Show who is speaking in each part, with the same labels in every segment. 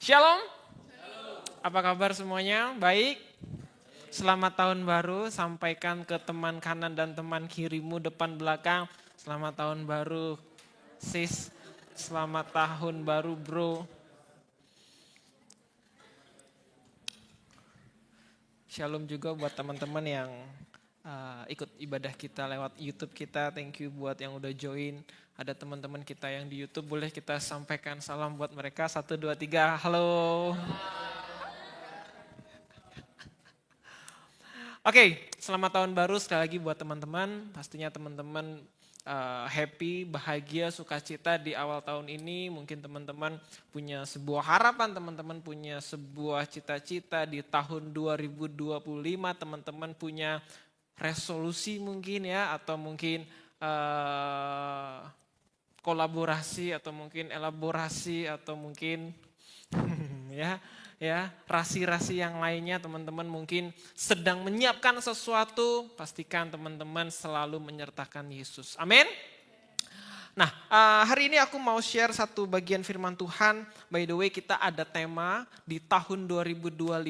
Speaker 1: Shalom. Apa kabar semuanya? Baik? Selamat tahun baru, sampaikan ke teman kanan dan teman kirimu depan belakang. Selamat tahun baru sis, selamat tahun baru bro. Shalom juga buat teman-teman yang ikut ibadah kita lewat YouTube kita. Thank you buat yang udah join. Ada teman-teman kita yang di YouTube, boleh kita sampaikan salam buat mereka. 1, 2, 3, halo. Oke, selamat tahun baru sekali lagi buat teman-teman. Pastinya teman-teman happy, bahagia, sukacita di awal tahun ini. Mungkin teman-teman punya sebuah harapan, teman-teman punya sebuah cita-cita di tahun 2025. Teman-teman punya resolusi mungkin ya, atau mungkin kolaborasi, atau mungkin elaborasi, atau mungkin ya rasi-rasi yang lainnya. Teman-teman mungkin sedang menyiapkan sesuatu, pastikan teman-teman selalu menyertakan Yesus. Amin. Nah, hari ini aku mau share satu bagian firman Tuhan. By the way, kita ada tema di tahun 2025.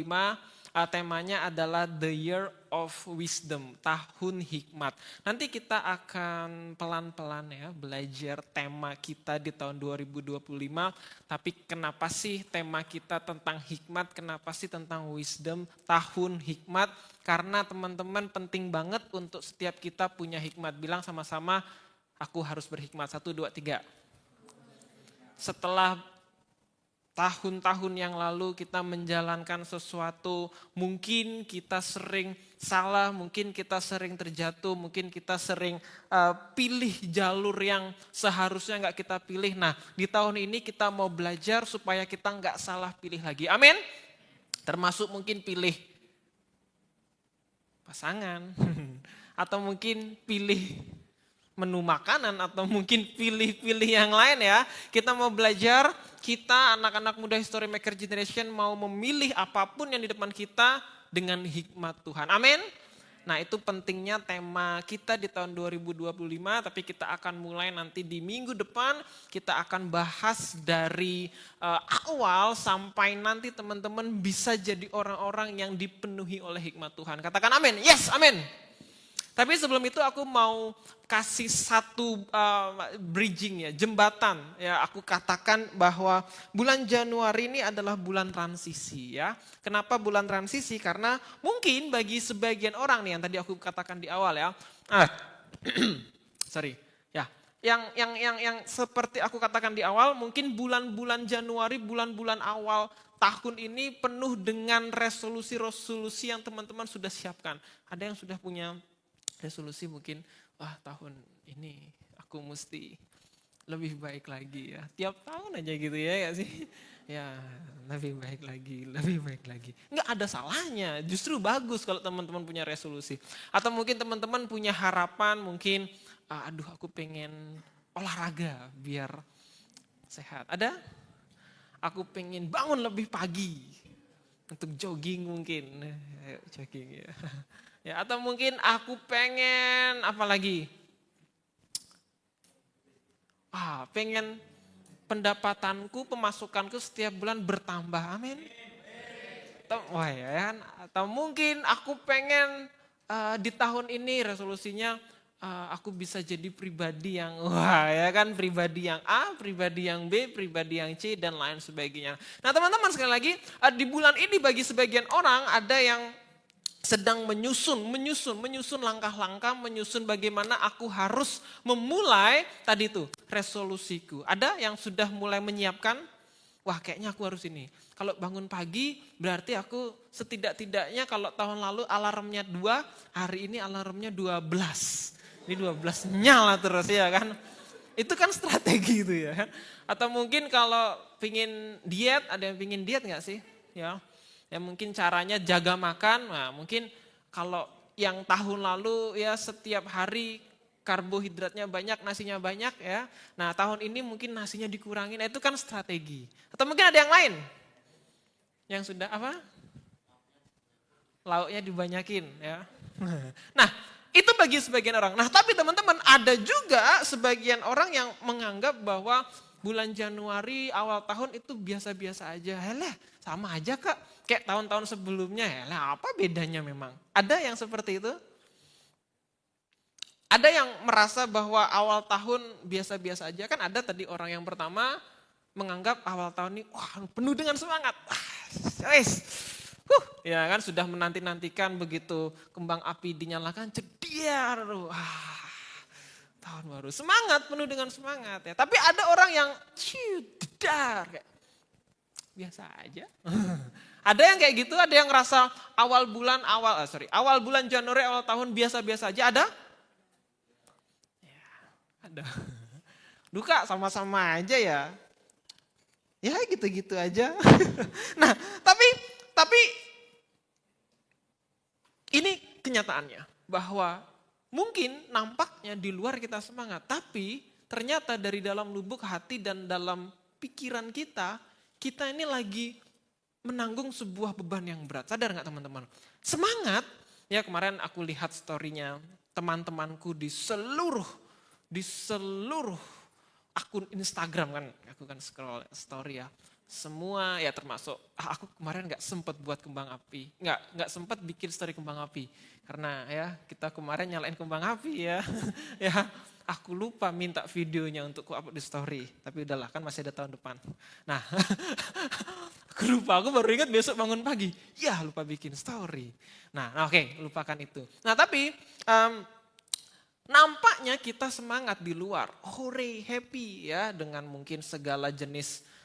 Speaker 1: Temanya adalah The Year of Wisdom, tahun hikmat. Nanti kita akan pelan-pelan ya belajar tema kita di tahun 2025. Tapi kenapa sih tema kita tentang hikmat, kenapa sih tentang wisdom, tahun hikmat? Karena teman-teman penting banget untuk setiap kita punya hikmat. Bilang sama-sama, aku harus berhikmat. 1, 2, 3. Setelah tahun-tahun yang lalu kita menjalankan sesuatu, mungkin kita sering salah, mungkin kita sering terjatuh, mungkin kita sering pilih jalur yang seharusnya nggak kita pilih. Nah, di tahun ini kita mau belajar supaya kita nggak salah pilih lagi. Amin. Termasuk mungkin pilih pasangan, atau mungkin pilih menu makanan, atau mungkin pilih-pilih yang lain ya. Kita mau belajar, kita anak-anak muda History Maker Generation mau memilih apapun yang di depan kita dengan hikmat Tuhan. Amin. Nah, itu pentingnya tema kita di tahun 2025, tapi kita akan mulai nanti di minggu depan. Kita akan bahas dari awal sampai nanti teman-teman bisa jadi orang-orang yang dipenuhi oleh hikmat Tuhan. Katakan amin. Yes, amin. Tapi sebelum itu aku mau kasih satu bridging ya, jembatan ya. Aku katakan bahwa bulan Januari ini adalah bulan transisi ya. Kenapa bulan transisi? Karena mungkin bagi sebagian orang nih yang tadi aku katakan di awal ya. Sorry ya. Yang seperti aku katakan di awal, mungkin bulan-bulan Januari, bulan-bulan awal tahun ini penuh dengan resolusi-resolusi yang teman-teman sudah siapkan. Ada yang sudah punya resolusi mungkin, tahun ini aku mesti lebih baik lagi ya. Tiap tahun aja gitu ya gak sih? Ya lebih baik lagi, lebih baik lagi. Nggak ada salahnya, justru bagus kalau teman-teman punya resolusi. Atau mungkin teman-teman punya harapan, mungkin aku pengen olahraga biar sehat. Ada? Aku pengen bangun lebih pagi untuk jogging mungkin. Ayo jogging ya. Ya, atau mungkin aku pengen apa lagi? Pengen pendapatanku, pemasukanku setiap bulan bertambah. Amin. Atau mungkin aku pengen di tahun ini resolusinya aku bisa jadi pribadi yang pribadi yang A, pribadi yang B, pribadi yang C dan lain sebagainya. Nah, teman-teman sekali lagi di bulan ini bagi sebagian orang ada yang sedang menyusun langkah-langkah, menyusun bagaimana aku harus memulai tadi itu resolusiku. Ada yang sudah mulai menyiapkan, kayaknya aku harus ini. Kalau bangun pagi berarti aku setidak-tidaknya kalau tahun lalu alarmnya 2, hari ini alarmnya 12. Ini 12 nyala terus ya kan. Itu kan strategi itu ya. Atau mungkin kalau pingin diet, ada yang pingin diet gak sih? Ya mungkin caranya jaga makan. Nah, mungkin kalau yang tahun lalu ya setiap hari karbohidratnya banyak, nasinya banyak ya. Nah, tahun ini mungkin nasinya dikurangin. Nah, itu kan strategi. Atau mungkin ada yang lain yang sudah lauknya dibanyakin ya. Nah, itu bagi sebagian orang. Nah, tapi teman-teman ada juga sebagian orang yang menganggap bahwa bulan Januari awal tahun itu biasa-biasa aja. Helah, sama aja Kak, kayak tahun-tahun sebelumnya. Helah, apa bedanya memang? Ada yang seperti itu? Ada yang merasa bahwa awal tahun biasa-biasa aja, kan ada tadi orang yang pertama menganggap awal tahun ini wah penuh dengan semangat. Wes. Ya kan sudah menanti-nantikan begitu kembang api dinyalakan cediar. Tahun baru. Semangat, penuh dengan semangat ya. Tapi ada orang yang jedar kayak biasa aja. Ada yang kayak gitu, ada yang ngerasa awal bulan Januari awal tahun biasa-biasa aja ada? Ya, ada. Duka sama-sama aja ya. Ya gitu-gitu aja. Nah, tapi ini kenyataannya bahwa mungkin nampaknya di luar kita semangat, tapi ternyata dari dalam lubuk hati dan dalam pikiran kita ini lagi menanggung sebuah beban yang berat. Sadar nggak teman-teman? Semangat, ya kemarin aku lihat story-nya teman-temanku di seluruh akun Instagram kan, aku kan scroll story ya. Semua ya termasuk, aku kemarin gak sempat buat kembang api. Gak sempat bikin story kembang api. Karena ya kita kemarin nyalain kembang api ya. Ya aku lupa minta videonya untuk ku upload di story. Tapi udahlah kan masih ada tahun depan. Nah aku baru ingat besok bangun pagi. Ya lupa bikin story. Nah oke, lupakan itu. Nah tapi nampaknya kita semangat di luar, hore, happy ya dengan mungkin segala jenis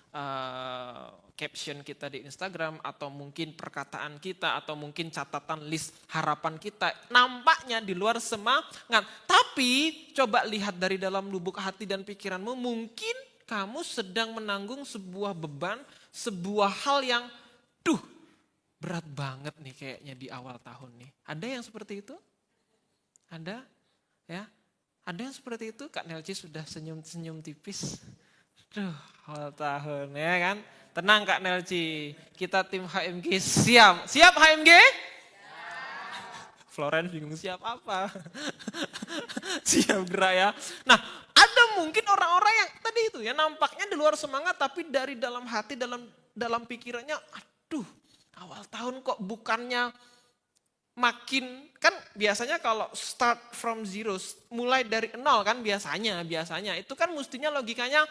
Speaker 1: caption kita di Instagram atau mungkin perkataan kita atau mungkin catatan list harapan kita. Nampaknya di luar semangat, tapi coba lihat dari dalam lubuk hati dan pikiranmu, mungkin kamu sedang menanggung sebuah beban, sebuah hal yang berat banget nih kayaknya di awal tahun nih. Ada yang seperti itu? Ada? Ya, ada yang seperti itu. Kak Nelci sudah senyum-senyum tipis. Awal tahun ya kan. Tenang Kak Nelci, kita tim HMG siap. Siap HMG? Florence bingung siap apa. Siap gerak ya. Nah ada mungkin orang-orang yang tadi itu ya nampaknya di luar semangat tapi dari dalam hati, dalam pikirannya aduh awal tahun kok bukannya makin, kan biasanya kalau start from zero, mulai dari nol kan biasanya itu kan mestinya logikanya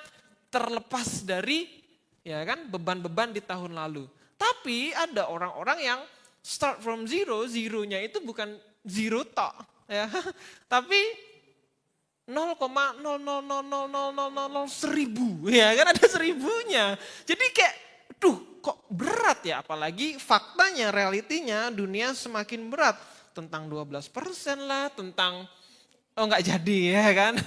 Speaker 1: terlepas dari ya kan beban-beban di tahun lalu. Tapi ada orang-orang yang start from zero, zeronya itu bukan zero tok ya, tapi 0,0000000 ya kan ada seribunya. Jadi kayak kok berat ya, apalagi faktanya, realitinya dunia semakin berat. Tentang 12% lah, tentang, nggak jadi ya kan.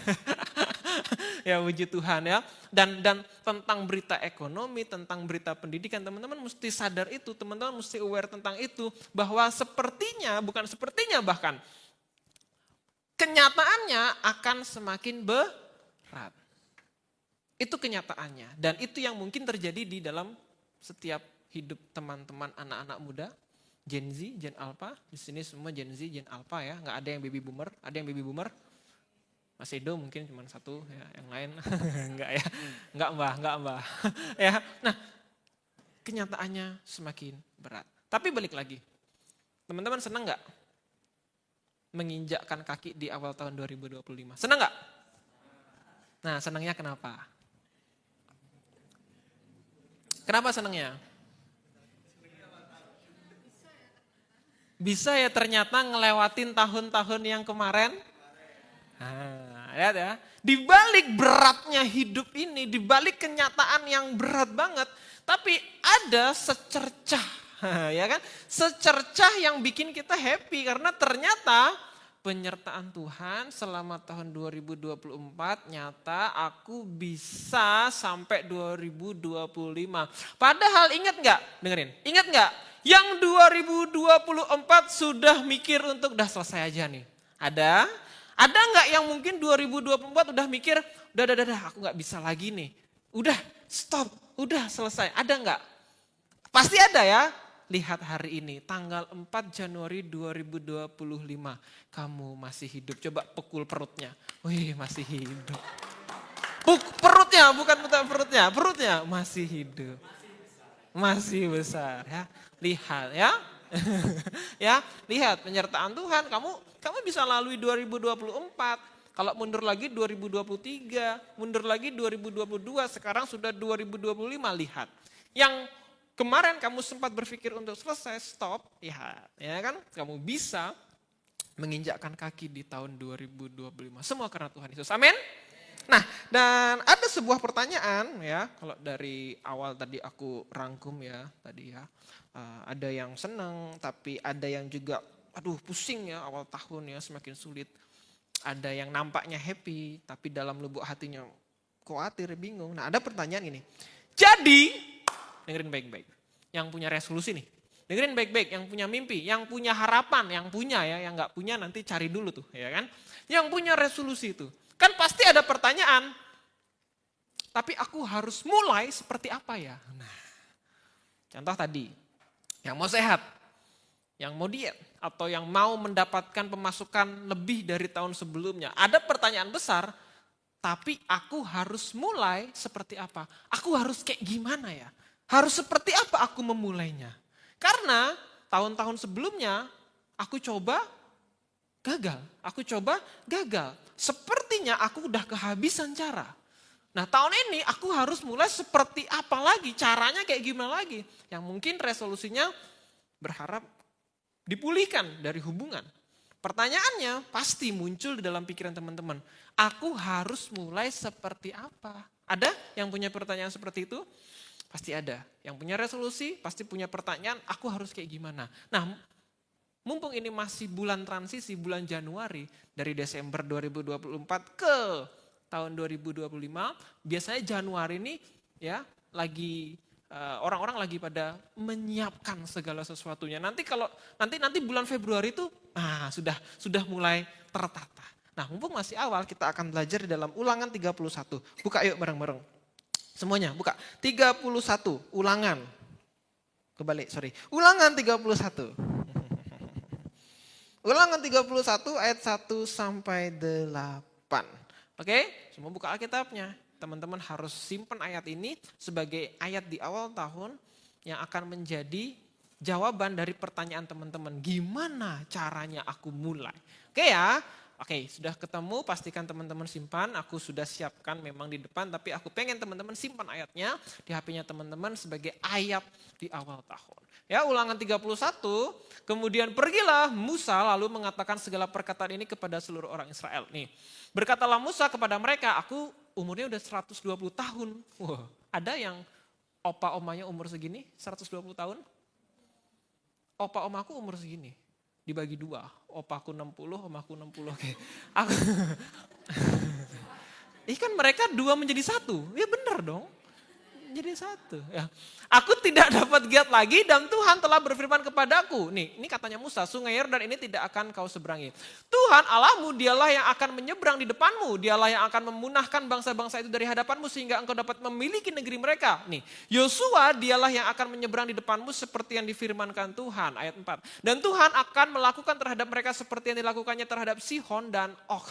Speaker 1: Ya puji Tuhan ya. Dan tentang berita ekonomi, tentang berita pendidikan, teman-teman mesti sadar itu, teman-teman mesti aware tentang itu. Bahwa bahkan kenyataannya akan semakin berat. Itu kenyataannya, dan itu yang mungkin terjadi di dalam setiap hidup teman-teman anak-anak muda, Gen Z, Gen Alpha, di sini semua Gen Z, Gen Alpha ya, nggak ada yang baby boomer, ada yang baby boomer, Mas Edo mungkin cuma satu, ya, yang lain enggak ya, enggak mbah, ya. Nah, kenyataannya semakin berat. Tapi balik lagi, teman-teman senang nggak menginjakkan kaki di awal tahun 2025? Senang nggak? Nah, senangnya kenapa? Kenapa senangnya? Bisa ya ternyata ngelewatin tahun-tahun yang kemarin. Nah, lihat ya. Di balik beratnya hidup ini, di balik kenyataan yang berat banget, tapi ada secercah, ya kan? Secercah yang bikin kita happy karena ternyata penyertaan Tuhan selama tahun 2024 nyata aku bisa sampai 2025. Padahal ingat nggak? Dengerin, ingat nggak? Yang 2024 sudah mikir untuk udah selesai aja nih. Ada? Ada nggak yang mungkin 2024 udah mikir, udah aku nggak bisa lagi nih. Udah stop, udah selesai. Ada nggak? Pasti ada ya. Lihat hari ini, tanggal 4 Januari 2025, kamu masih hidup. Coba pukul perutnya, wih masih hidup. Perutnya, bukan perutnya masih hidup. Masih besar ya. Lihat ya. Ya, lihat penyertaan Tuhan. Kamu bisa lalui 2024. Kalau mundur lagi 2023, mundur lagi 2022, sekarang sudah 2025, lihat. Yang kemarin kamu sempat berpikir untuk selesai, stop, lihat. Ya kan, kamu bisa menginjakkan kaki di tahun 2025. Semua karena Tuhan Yesus. Amin. Nah, dan ada sebuah pertanyaan ya, kalau dari awal tadi aku rangkum ya, tadi ya. Ada yang senang, tapi ada yang juga aduh pusing ya awal tahun ya, semakin sulit. Ada yang nampaknya happy, tapi dalam lubuk hatinya khawatir, bingung. Nah, ada pertanyaan ini. Jadi, dengerin baik-baik. Yang punya resolusi nih. Dengerin baik-baik, yang punya mimpi, yang punya harapan, yang punya ya, yang gak punya nanti cari dulu tuh ya kan. Yang punya resolusi itu. Kan pasti ada pertanyaan, tapi aku harus mulai seperti apa ya? Nah, contoh tadi, yang mau sehat, yang mau diet, atau yang mau mendapatkan pemasukan lebih dari tahun sebelumnya. Ada pertanyaan besar, tapi aku harus mulai seperti apa? Aku harus kayak gimana ya? Harus seperti apa aku memulainya? Karena tahun-tahun sebelumnya aku coba gagal. Sepertinya aku udah kehabisan cara. Nah, tahun ini aku harus mulai seperti apa lagi? Caranya kayak gimana lagi? Yang mungkin resolusinya berharap dipulihkan dari hubungan. Pertanyaannya pasti muncul di dalam pikiran teman-teman. Aku harus mulai seperti apa? Ada yang punya pertanyaan seperti itu? Pasti ada. Yang punya resolusi pasti punya pertanyaan, aku harus kayak gimana? Nah, mumpung ini masih bulan transisi, bulan Januari, dari Desember 2024 ke tahun 2025, biasanya Januari ini ya lagi orang-orang lagi pada menyiapkan segala sesuatunya. Nanti bulan Februari itu sudah mulai tertata. Nah, mumpung masih awal, kita akan belajar di dalam Ulangan 31. Buka yuk bareng-bareng. Semuanya buka. 31 Ulangan. Ulangan 31. Ulangan 31 ayat 1 sampai 8. Oke, semua buka Alkitabnya. Teman-teman harus simpan ayat ini sebagai ayat di awal tahun yang akan menjadi jawaban dari pertanyaan teman-teman. Gimana caranya aku mulai? Oke ya, oke sudah ketemu, pastikan teman-teman simpan. Aku sudah siapkan memang di depan, tapi aku pengen teman-teman simpan ayatnya di HP-nya teman-teman sebagai ayat di awal tahun. Ya, Ulangan 31, kemudian pergilah Musa lalu mengatakan segala perkataan ini kepada seluruh orang Israel. Nih, berkatalah Musa kepada mereka, aku umurnya udah 120 tahun. Wah, ada yang opa-omanya umur segini, 120 tahun? Opa-omaku umur segini, dibagi 2. Opaku 60, omaku 60. Oke. Kan mereka 2 menjadi 1, ya benar dong. Jadi 1 ya. Aku tidak dapat giat lagi dan Tuhan telah berfirman kepadaku. Ini katanya Musa, sungai Yordan ini tidak akan kau seberangi. Tuhan Allahmu dialah yang akan menyeberang di depanmu. Dialah yang akan memunahkan bangsa-bangsa itu dari hadapanmu sehingga engkau dapat memiliki negeri mereka. Yosua dialah yang akan menyeberang di depanmu seperti yang difirmankan Tuhan. Ayat 4. Dan Tuhan akan melakukan terhadap mereka seperti yang dilakukannya terhadap Sihon dan Og.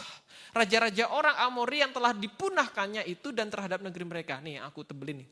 Speaker 1: Raja-raja orang Amori yang telah dipunahkannya itu dan terhadap negeri mereka. Aku tebelin nih.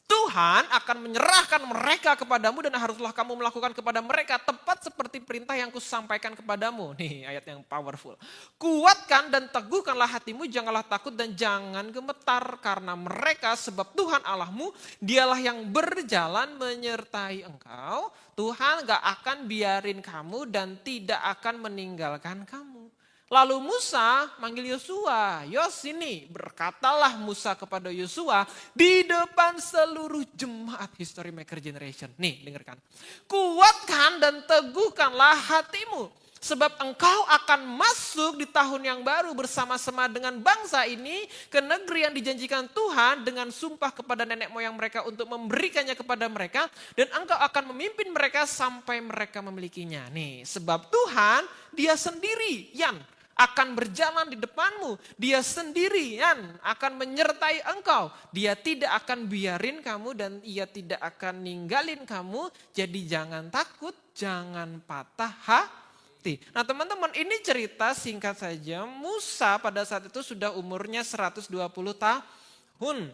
Speaker 1: Tuhan akan menyerahkan mereka kepadamu dan haruslah kamu melakukan kepada mereka tepat seperti perintah yang kusampaikan kepadamu. Ayat yang powerful. Kuatkan dan teguhkanlah hatimu, janganlah takut dan jangan gemetar karena mereka, sebab Tuhan Allahmu dialah yang berjalan menyertai engkau. Tuhan gak akan biarin kamu dan tidak akan meninggalkan kamu. Lalu Musa manggil Yosua, sini, berkatalah Musa kepada Yosua di depan seluruh jemaat History Maker Generation. Dengarkan. Kuatkan dan teguhkanlah hatimu, sebab engkau akan masuk di tahun yang baru bersama-sama dengan bangsa ini ke negeri yang dijanjikan Tuhan dengan sumpah kepada nenek moyang mereka untuk memberikannya kepada mereka, dan engkau akan memimpin mereka sampai mereka memilikinya. Sebab Tuhan dia sendirian akan berjalan di depanmu. Dia sendirian akan menyertai engkau. Dia tidak akan biarin kamu dan ia tidak akan ninggalin kamu. Jadi jangan takut, jangan patah hati. bukti. Nah teman-teman, ini cerita singkat saja. Musa pada saat itu sudah umurnya 120 tahun.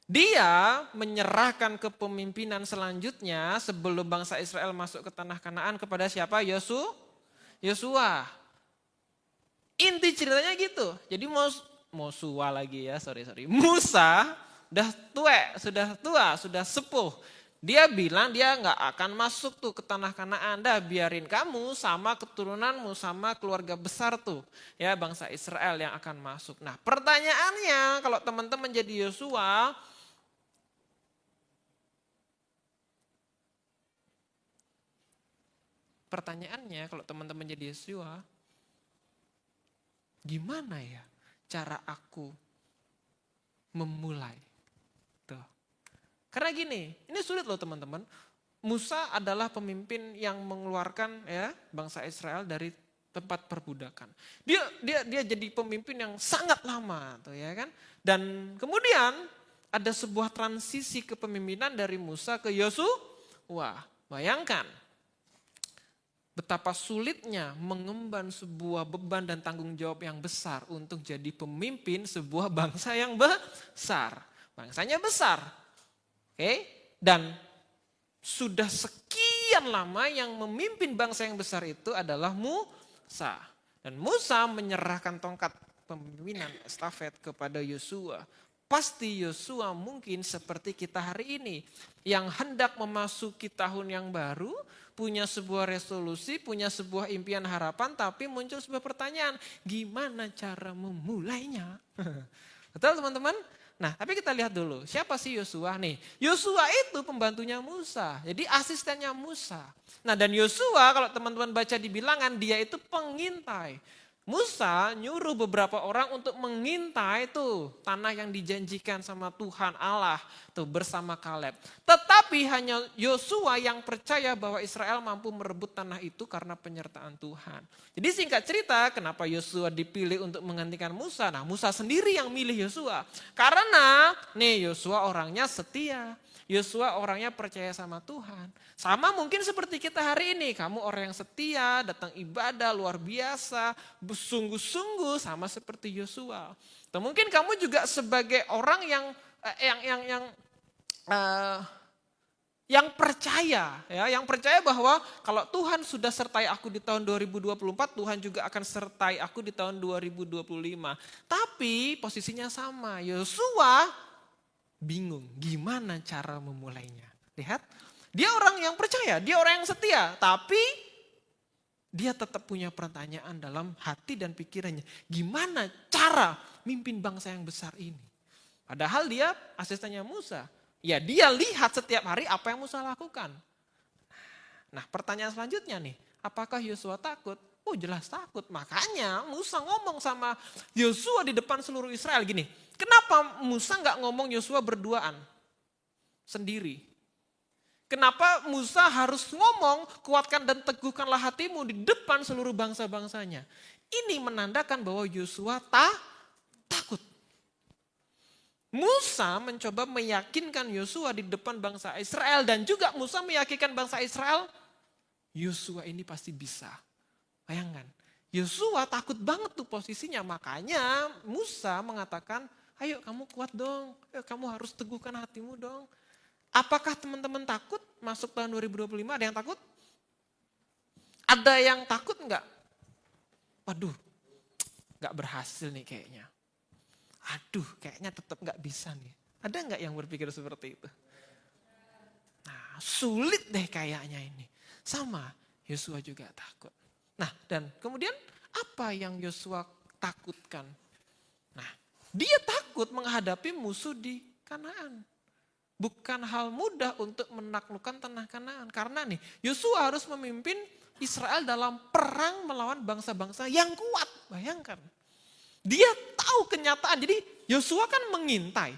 Speaker 1: Dia menyerahkan kepemimpinan selanjutnya sebelum bangsa Israel masuk ke tanah Kanaan kepada siapa? Yosua. Inti ceritanya gitu. Jadi Mosua lagi ya, sorry. Musa sudah tua, sudah sepuh. Dia bilang dia nggak akan masuk tuh ke tanah Kanaan. Dah biarin kamu sama keturunanmu, sama keluarga besar tuh. Ya bangsa Israel yang akan masuk. Nah pertanyaannya kalau teman-teman jadi Yosua. Pertanyaannya kalau teman-teman jadi Yosua. Gimana ya cara aku memulai? Tuh. Karena gini, ini sulit loh teman-teman. Musa adalah pemimpin yang mengeluarkan ya bangsa Israel dari tempat perbudakan. Dia jadi pemimpin yang sangat lama tuh ya kan. Dan kemudian ada sebuah transisi kepemimpinan dari Musa ke Yosua. Wah, bayangkan betapa sulitnya mengemban sebuah beban dan tanggung jawab yang besar untuk jadi pemimpin sebuah bangsa yang besar. Bangsanya besar. Oke, dan sudah sekian lama yang memimpin bangsa yang besar itu adalah Musa. Dan Musa menyerahkan tongkat pemimpinan estafet kepada Yosua. Pasti Yosua mungkin seperti kita hari ini yang hendak memasuki tahun yang baru, punya sebuah resolusi, punya sebuah impian harapan, tapi muncul sebuah pertanyaan, gimana cara memulainya? Betul teman-teman? Nah, tapi kita lihat dulu, siapa sih Yosua nih? Yosua itu pembantunya Musa, jadi asistennya Musa. Nah, dan Yosua kalau teman-teman baca di bilangan, dia itu pengintai. Musa nyuruh beberapa orang untuk mengintai tuh tanah yang dijanjikan sama Tuhan Allah tuh bersama Kaleb. Tetapi hanya Yosua yang percaya bahwa Israel mampu merebut tanah itu karena penyertaan Tuhan. Jadi singkat cerita kenapa Yosua dipilih untuk menggantikan Musa. Nah Musa sendiri yang milih Yosua. Karena nih Yosua orangnya setia. Yosua orangnya percaya sama Tuhan. Sama mungkin seperti kita hari ini. Kamu orang yang setia, datang ibadah luar biasa, bersungguh-sungguh sama seperti Yosua. Atau mungkin kamu juga sebagai orang yang percaya, ya, yang percaya bahwa kalau Tuhan sudah sertai aku di tahun 2024, Tuhan juga akan sertai aku di tahun 2025. Tapi posisinya sama, Yosua bingung gimana cara memulainya. Lihat, dia orang yang percaya, dia orang yang setia, tapi dia tetap punya pertanyaan dalam hati dan pikirannya. Gimana cara mimpin bangsa yang besar ini? Padahal dia asistennya Musa. Ya dia lihat setiap hari apa yang Musa lakukan. Nah pertanyaan selanjutnya nih, apakah Yosua takut? Oh jelas takut, makanya Musa ngomong sama Yosua di depan seluruh Israel gini. Kenapa Musa nggak ngomong Yosua berduaan sendiri? Kenapa Musa harus ngomong kuatkan dan teguhkanlah hatimu di depan seluruh bangsa-bangsanya? Ini menandakan bahwa Yosua takut. Musa mencoba meyakinkan Yosua di depan bangsa Israel dan juga Musa meyakinkan bangsa Israel, Yosua ini pasti bisa. Bayangkan, Yosua takut banget tuh posisinya, makanya Musa mengatakan, ayo kamu kuat dong, ayo kamu harus teguhkan hatimu dong. Apakah teman-teman takut masuk tahun 2025? Ada yang takut? Ada yang takut enggak? Waduh, enggak berhasil nih kayaknya. Aduh, kayaknya tetap enggak bisa nih. Ada enggak yang berpikir seperti itu? Nah, sulit deh kayaknya ini. Sama, Yosua juga takut. Nah, dan kemudian apa yang Yosua takutkan? Nah, dia takut menghadapi musuh di Kanaan. Bukan hal mudah untuk menaklukkan tanah Kanaan. Karena nih, Yosua harus memimpin Israel dalam perang melawan bangsa-bangsa yang kuat. Bayangkan. Dia tahu kenyataan. Jadi Yosua kan mengintai.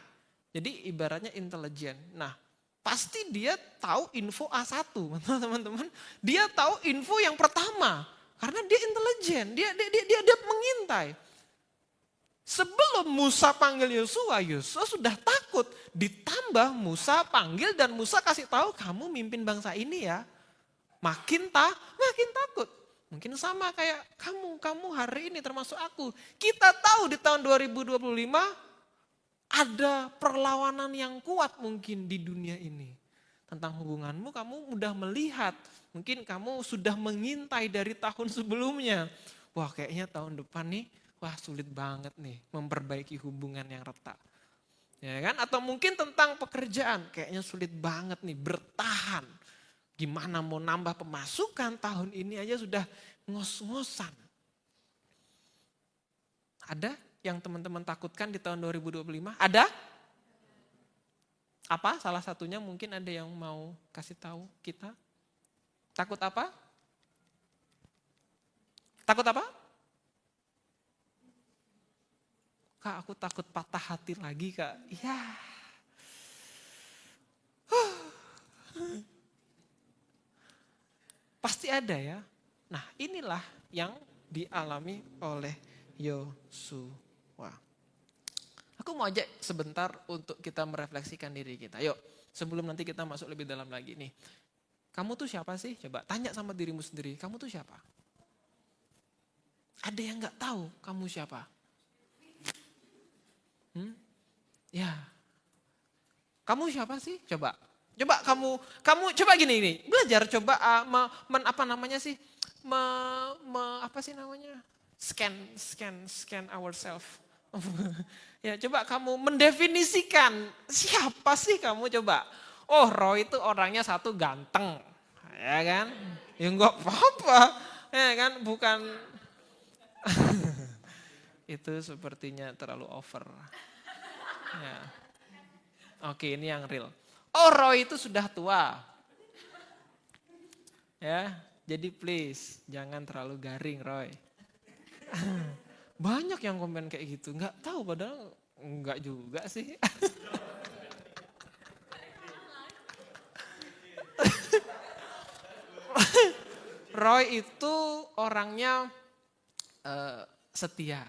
Speaker 1: Jadi ibaratnya intelijen. Nah, pasti dia tahu info A1, teman-teman. Dia tahu info yang pertama. Karena dia intelijen, dia mengintai. Sebelum Musa panggil Yosua, Yosua sudah takut. Ditambah Musa panggil dan Musa kasih tahu kamu mimpin bangsa ini ya. Makin takut. Mungkin sama kayak kamu hari ini termasuk aku. Kita tahu di tahun 2025 ada perlawanan yang kuat mungkin di dunia ini. Tentang hubunganmu kamu mudah melihat. Mungkin kamu sudah mengintai dari tahun sebelumnya. Wah kayaknya tahun depan nih, wah sulit banget nih memperbaiki hubungan yang retak. Ya kan? Atau mungkin tentang pekerjaan, kayaknya sulit banget nih bertahan. Gimana mau nambah pemasukan tahun ini aja sudah ngos-ngosan. Ada yang teman-teman takutkan di tahun 2025? Ada? Apa? Salah satunya mungkin ada yang mau kasih tahu kita. Takut apa? Takut apa? Kak, aku takut patah hati lagi, Kak. Iya. Pasti ada ya. Nah, inilah yang dialami oleh Yosua. Aku mau ajak sebentar untuk kita merefleksikan diri kita. Yuk, sebelum nanti kita masuk lebih dalam lagi nih. Kamu tuh siapa sih? Coba tanya sama dirimu sendiri. Kamu tuh siapa? Ada yang gak tahu kamu siapa? Ya. Kamu siapa sih? Coba kamu coba gini, belajar coba apa namanya sih? Apa sih namanya? Scan ourselves. Ya, coba kamu mendefinisikan siapa sih kamu coba. Oh, Roy itu orangnya satu ganteng. Ya kan? Ya enggak apa-apa. Ya kan? Bukan itu sepertinya terlalu over. Ya. Oke, ini yang real. Oh, Roy itu sudah tua. Ya, jadi please jangan terlalu garing, Roy. Banyak yang komen kayak gitu, nggak tahu padahal nggak juga sih. Roy itu orangnya setia.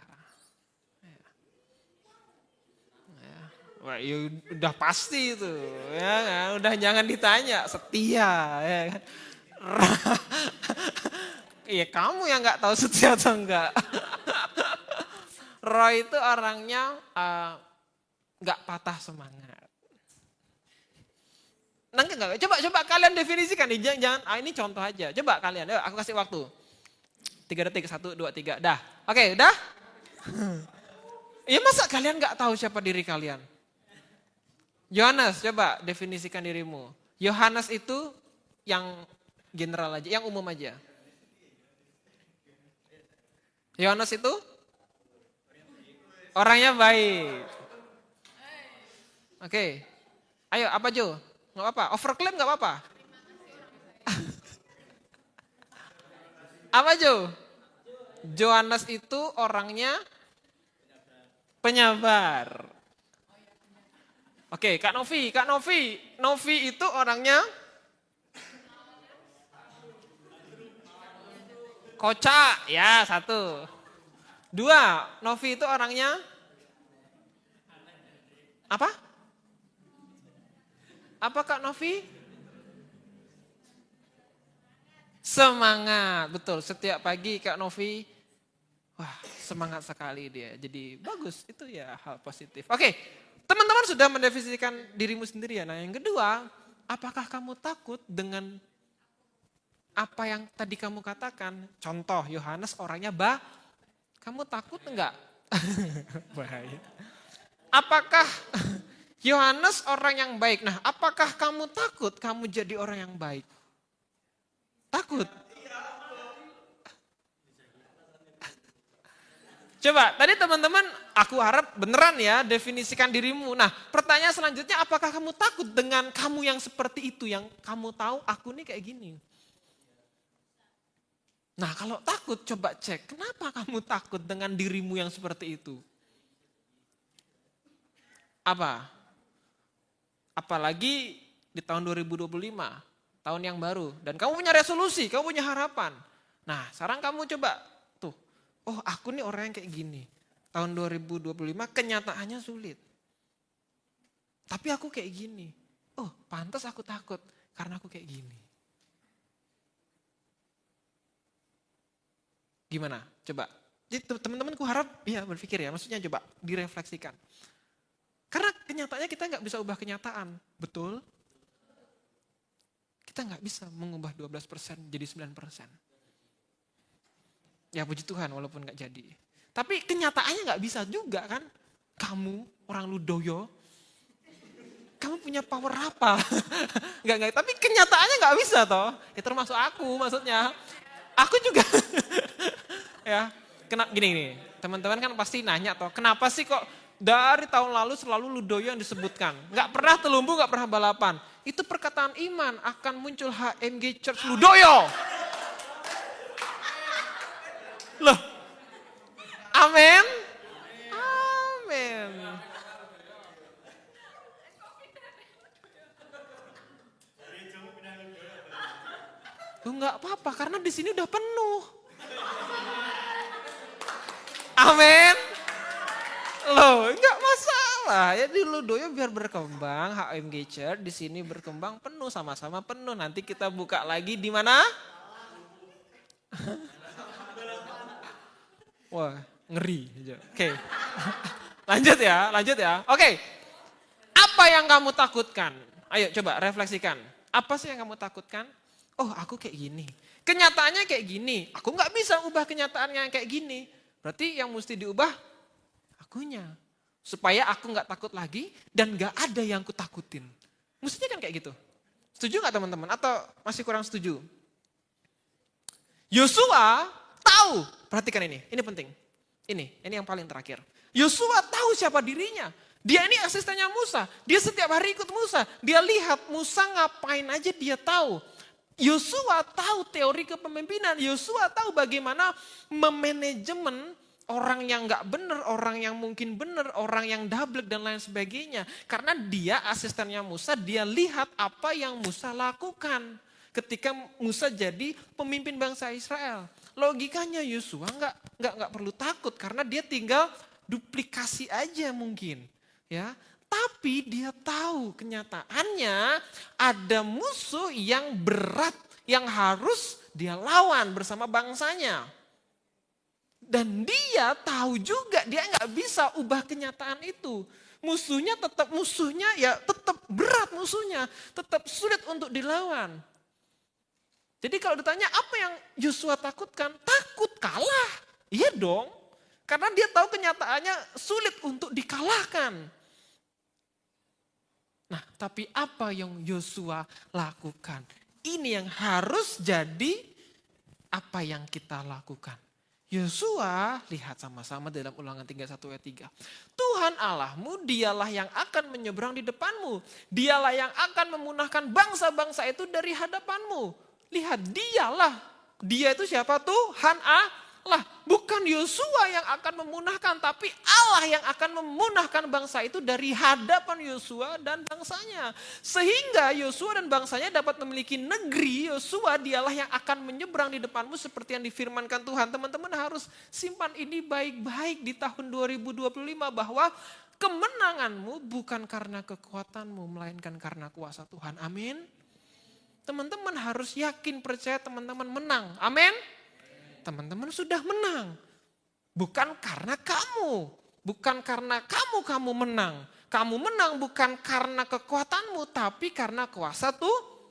Speaker 1: Wah, ya udah pasti itu, ya kan? Udah jangan ditanya, setia, ya kan? Iya kamu yang nggak tahu setia atau enggak. Roy itu orangnya nggak patah semangat. Nanti enggak, coba kalian definisikan nih, jangan ini contoh aja. Coba kalian, aku kasih waktu. 3 detik, 1, 2, 3, dah. Oke, dah. Ya masa kalian nggak tahu siapa diri kalian? Yohanes, coba definisikan dirimu. Yohanes itu yang general aja, yang umum aja. Yohanes itu orangnya baik. Oke. Ayo, apa Jo? Nggak apa-apa. Overclaim nggak apa-apa. Apa Jo? Yohanes itu orangnya penyabar. Oke, Kak Novi. Novi itu orangnya kocak, ya 1. 2, Novi itu orangnya apa? Apa Kak Novi? Semangat, betul. Setiap pagi Kak Novi, wah semangat sekali dia. Jadi bagus, itu ya hal positif. Oke, teman-teman sudah mendefinisikan dirimu sendiri ya. Nah yang kedua, apakah kamu takut dengan apa yang tadi kamu katakan? Contoh, Yohanes orangnya kamu takut enggak? Bahaya. Apakah Yohanes orang yang baik? Nah, apakah kamu takut kamu jadi orang yang baik? Takut? Coba, tadi teman-teman aku harap beneran ya definisikan dirimu. Nah, pertanyaan selanjutnya apakah kamu takut dengan kamu yang seperti itu, yang kamu tahu aku nih kayak gini. Nah, kalau takut coba cek, kenapa kamu takut dengan dirimu yang seperti itu? Apa? Apalagi di tahun 2025, tahun yang baru. Dan kamu punya resolusi, kamu punya harapan. Nah, sekarang kamu coba tuh, oh aku nih orang yang kayak gini. Tahun 2025 kenyataannya sulit. Tapi aku kayak gini. Oh pantas aku takut karena aku kayak gini. Gimana? Coba. Jadi teman-temanku harap ya berpikir ya, maksudnya coba direfleksikan. Karena kenyataannya kita nggak bisa ubah kenyataan, betul? Kita nggak bisa mengubah 12% jadi 9%. Ya puji Tuhan walaupun nggak jadi. Tapi kenyataannya nggak bisa juga kan. Kamu orang Ludoyo, kamu punya power apa? Enggak, tapi kenyataannya nggak bisa toh. Ya termasuk aku maksudnya. Aku juga. Ya, gini nih, teman-teman kan pasti nanya toh, kenapa sih kok dari tahun lalu selalu Ludoyo yang disebutkan? Nggak pernah Telumbu, nggak pernah balapan. Itu perkataan iman, akan muncul HMG Church Ludoyo. Loh, amin. Amin. Loh nggak apa-apa, karena di sini udah penuh. Amin. Loh, enggak masalah. Ya di Ludoyo biar berkembang, HMG Church di sini berkembang penuh, sama-sama penuh. Nanti kita buka lagi di mana? Wah, ngeri. Oke. Lanjut ya. Oke. Apa yang kamu takutkan? Ayo coba refleksikan. Apa sih yang kamu takutkan? Oh, aku kayak gini. Kenyataannya kayak gini. Aku nggak bisa ubah kenyataannya yang kayak gini. Berarti yang mesti diubah akunya. Supaya aku nggak takut lagi dan nggak ada yang ku takutin. Mestinya kan kayak gitu. Setuju nggak teman-teman? Atau masih kurang setuju? Yosua tahu, perhatikan ini penting. Ini yang paling terakhir. Yosua tahu siapa dirinya. Dia ini asistennya Musa. Dia setiap hari ikut Musa. Dia lihat Musa ngapain aja dia tahu. Yosua tahu teori kepemimpinan. Yosua tahu bagaimana memanajemen orang yang nggak benar, orang yang mungkin benar, orang yang dablek dan lain sebagainya. Karena dia asistennya Musa, dia lihat apa yang Musa lakukan ketika Musa jadi pemimpin bangsa Israel. Logikanya Yosua nggak perlu takut karena dia tinggal duplikasi aja mungkin, ya. Tapi dia tahu kenyataannya ada musuh yang berat yang harus dia lawan bersama bangsanya. Dan dia tahu juga dia nggak bisa ubah kenyataan itu. Musuhnya ya tetap berat musuhnya, tetap sulit untuk dilawan. Jadi kalau ditanya apa yang Yosua takutkan? Takut kalah. Iya dong. Karena dia tahu kenyataannya sulit untuk dikalahkan. Nah, tapi apa yang Yosua lakukan? Ini yang harus jadi apa yang kita lakukan. Yosua, lihat sama-sama dalam Ulangan 31 ayat 3. Tuhan Allahmu, dialah yang akan menyeberang di depanmu. Dialah yang akan memunahkan bangsa-bangsa itu dari hadapanmu. Lihat, dia itu siapa? Tuhan Allah. Bukan Yosua yang akan memunahkan, tapi Allah yang akan memunahkan bangsa itu dari hadapan Yosua dan bangsanya. Sehingga Yosua dan bangsanya dapat memiliki negeri. Yosua dialah yang akan menyeberang di depanmu seperti yang difirmankan Tuhan. Teman-teman harus simpan ini baik-baik di tahun 2025 bahwa kemenanganmu bukan karena kekuatanmu, melainkan karena kuasa Tuhan. Amin. Teman-teman harus yakin, percaya teman-teman menang. Amin. Teman-teman sudah menang. Bukan karena kamu. Bukan karena kamu menang. Kamu menang bukan karena kekuatanmu, tapi karena kuasa Tuh.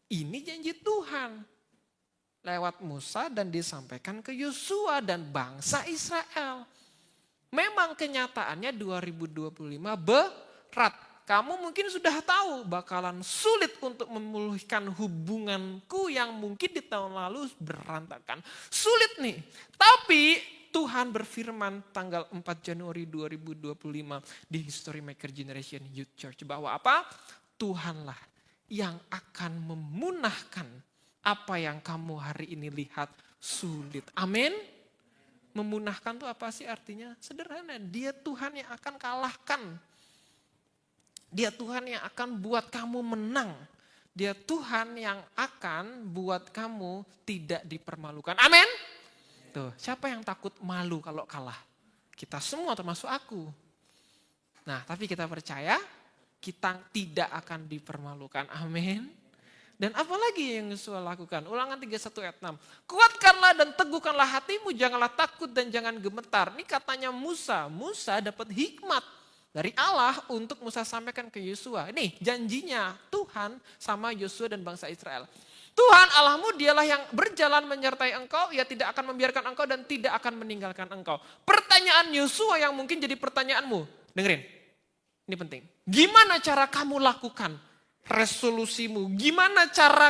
Speaker 1: Ini janji Tuhan. Lewat Musa dan disampaikan ke Yosua dan bangsa Israel. Memang kenyataannya 2025 berat. Kamu mungkin sudah tahu bakalan sulit untuk memulihkan hubunganku yang mungkin di tahun lalu berantakan. Sulit nih. Tapi Tuhan berfirman tanggal 4 Januari 2025 di History Maker Generation Youth Church bahwa apa? Tuhanlah yang akan memunahkan apa yang kamu hari ini lihat sulit. Amin. Memunahkan itu apa sih artinya? Sederhana, dia Tuhan yang akan kalahkan. Dia Tuhan yang akan buat kamu menang. Dia Tuhan yang akan buat kamu tidak dipermalukan. Amin. Tuh, siapa yang takut malu kalau kalah? Kita semua termasuk aku. Nah, tapi kita percaya kita tidak akan dipermalukan. Amin. Dan apalagi yang Yosua lakukan? Ulangan 31 ayat 6. Kuatkanlah dan teguhkanlah hatimu, janganlah takut dan jangan gemetar. Ini katanya Musa. Musa dapat hikmat dari Allah untuk Musa sampaikan ke Yosua. Ini janjinya Tuhan sama Yosua dan bangsa Israel. Tuhan Allahmu dialah yang berjalan menyertai engkau, ia tidak akan membiarkan engkau dan tidak akan meninggalkan engkau. Pertanyaan Yosua yang mungkin jadi pertanyaanmu. Dengerin, ini penting. Gimana cara kamu lakukan resolusimu? Gimana cara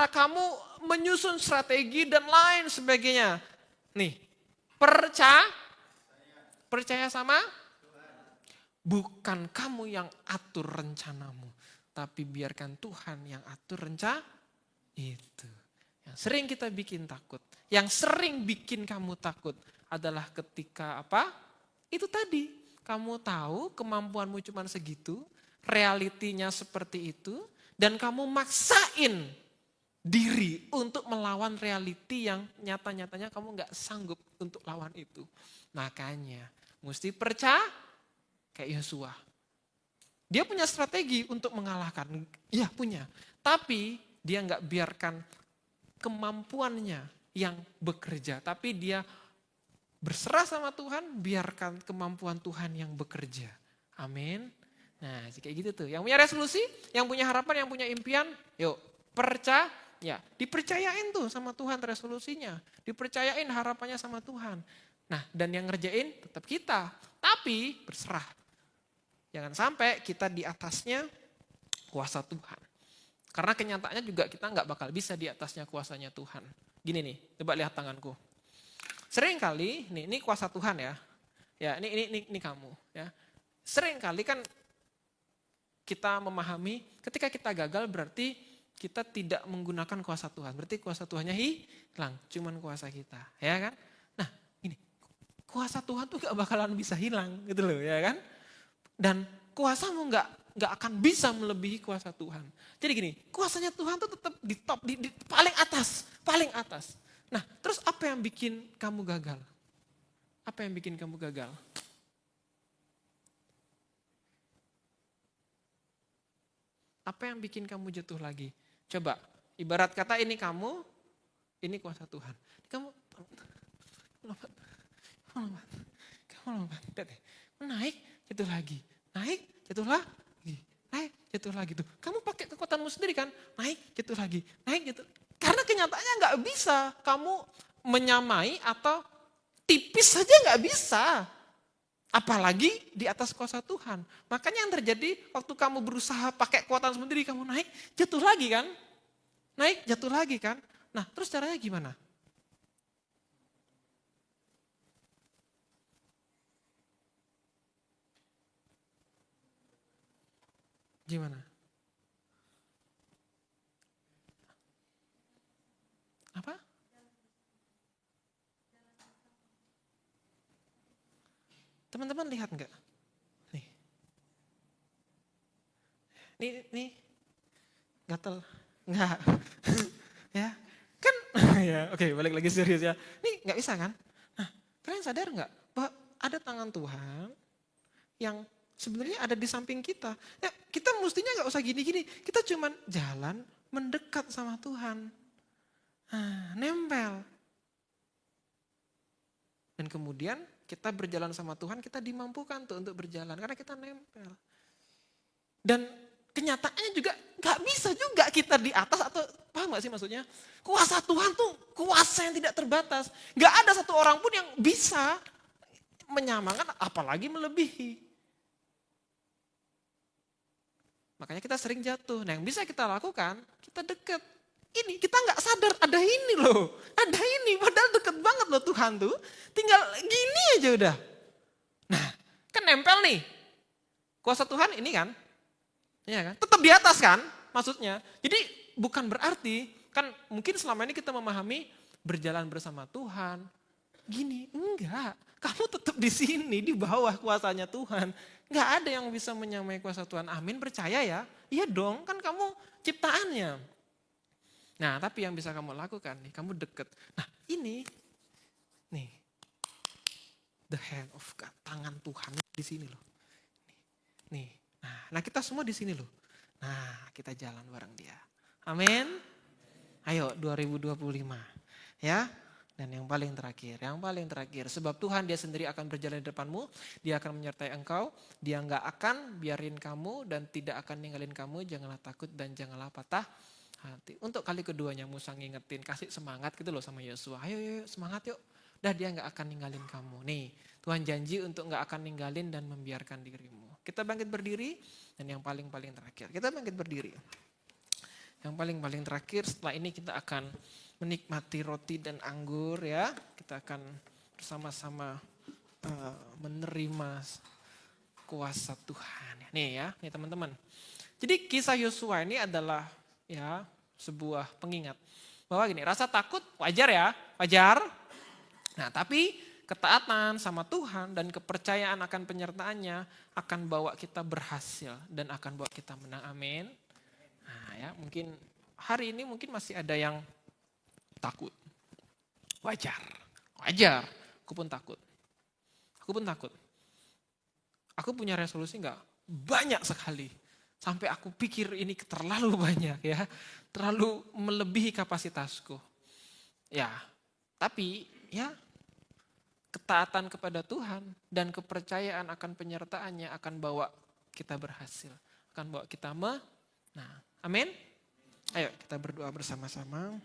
Speaker 1: kamu menyusun strategi dan lain sebagainya? Nih, percaya sama? Bukan kamu yang atur rencanamu, tapi biarkan Tuhan yang atur rencana itu. Yang sering kita bikin takut, yang sering bikin kamu takut adalah ketika apa? Itu tadi, kamu tahu kemampuanmu cuma segitu, realitinya seperti itu, dan kamu maksain diri untuk melawan reality yang nyata-nyatanya kamu gak sanggup untuk lawan itu. Makanya mesti percaya kayak Yosua. Dia punya strategi untuk mengalahkan. Iya punya. Tapi dia gak biarkan kemampuannya yang bekerja. Tapi dia berserah sama Tuhan, biarkan kemampuan Tuhan yang bekerja. Amin. Nah kayak gitu tuh. Yang punya resolusi, yang punya harapan, yang punya impian, yuk percaya. Ya, dipercayain tuh sama Tuhan resolusinya. Dipercayain harapannya sama Tuhan. Nah, dan yang ngerjain tetap kita. Tapi berserah. Jangan sampai kita di atasnya kuasa Tuhan. Karena kenyataannya juga kita nggak bakal bisa di atasnya kuasanya Tuhan. Gini nih, coba lihat tanganku. Sering kali, ini kuasa Tuhan ya. Ya, ini kamu. Ya. Sering kali kan kita memahami ketika kita gagal berarti kita tidak menggunakan kuasa Tuhan. Berarti kuasa Tuhannya hilang, cuman kuasa kita, ya kan? Nah, ini kuasa Tuhan tuh gak bakalan bisa hilang gitu loh, ya kan? Dan kuasamu gak akan bisa melebihi kuasa Tuhan. Jadi gini, kuasanya Tuhan tuh tetap di top, di paling atas. Nah, terus apa yang bikin kamu gagal? Apa yang bikin kamu gagal? Apa yang bikin kamu jatuh lagi? Coba, ibarat kata ini kamu, ini kuasa Tuhan. Kamu lompat. Naik, jatuh lagi. Naik, jatuh lagi. Naik, jatuh lagi. Tuh. Kamu pakai kekuatanmu sendiri kan? Naik, jatuh lagi. Naik, jatuh. Karena kenyataannya nggak bisa kamu menyamai atau tipis saja nggak bisa. Apalagi di atas kuasa Tuhan. Makanya yang terjadi waktu kamu berusaha pakai kekuatan sendiri, kamu naik, jatuh lagi kan? Naik, jatuh lagi kan? Nah, terus caranya gimana? Gimana? Apa? Teman-teman lihat enggak? Nih, gatel. Enggak. Ya, kan ya, oke, balik lagi serius ya. Nih enggak bisa kan? Nah, kalian sadar enggak bahwa ada tangan Tuhan yang sebenarnya ada di samping kita. Ya, kita mestinya enggak usah gini-gini. Kita cuman jalan mendekat sama Tuhan. Nah, nempel. Dan kemudian kita berjalan sama Tuhan, kita dimampukan tuh untuk berjalan karena kita nempel. Dan kenyataannya juga gak bisa juga kita di atas atau paham gak sih maksudnya? Kuasa Tuhan tuh kuasa yang tidak terbatas. Gak ada satu orang pun yang bisa menyamakan apalagi melebihi. Makanya kita sering jatuh. Nah yang bisa kita lakukan, kita deket. Ini kita gak sadar ada ini loh. Ada ini padahal deket banget loh Tuhan tuh. Tinggal gini aja udah. Nah kan nempel nih. Kuasa Tuhan ini kan. Ya kan? Tetap di atas kan maksudnya. Jadi bukan berarti kan mungkin selama ini kita memahami berjalan bersama Tuhan. Gini, enggak. Kamu tetap di sini di bawah kuasanya Tuhan. Enggak ada yang bisa menyamai kuasa Tuhan. Amin, percaya ya? Iya dong, kan kamu ciptaannya. Nah, tapi yang bisa kamu lakukan nih, kamu deket. Nah, ini nih the hand of God, tangan Tuhan di sini loh. Nih. Nah, kita semua di sini loh. Nah, kita jalan bareng dia. Amin. Ayo 2025. Ya. Dan yang paling terakhir. Sebab Tuhan dia sendiri akan berjalan di depanmu. Dia akan menyertai engkau. Dia nggak akan biarin kamu dan tidak akan ninggalin kamu. Janganlah takut dan janganlah patah hati. Untuk kali keduanya Musa ngingetin, kasih semangat gitu loh sama Yosua. Ayo semangat yuk. Dah dia nggak akan ninggalin kamu. Nih Tuhan janji untuk nggak akan ninggalin dan membiarkan dirimu. Kita bangkit berdiri dan yang paling terakhir. Kita bangkit berdiri. Yang paling terakhir setelah ini kita akan menikmati roti dan anggur ya. Kita akan bersama-sama menerima kuasa Tuhan. Nih teman-teman. Jadi kisah Yosua ini adalah ya sebuah pengingat bahwa gini, rasa takut wajar ya, wajar. Nah tapi ketaatan sama Tuhan dan kepercayaan akan penyertaannya akan bawa kita berhasil dan akan bawa kita menang. Amin. Nah ya mungkin hari ini mungkin masih ada yang takut. Wajar. Aku pun takut. Aku punya resolusi enggak? Banyak sekali. Sampai aku pikir ini terlalu banyak ya. Terlalu melebihi kapasitasku. Ya, tapi ya ketaatan kepada Tuhan dan kepercayaan akan penyertaannya akan bawa kita berhasil. Akan bawa kita menang. Amin. Ayo kita berdoa bersama-sama.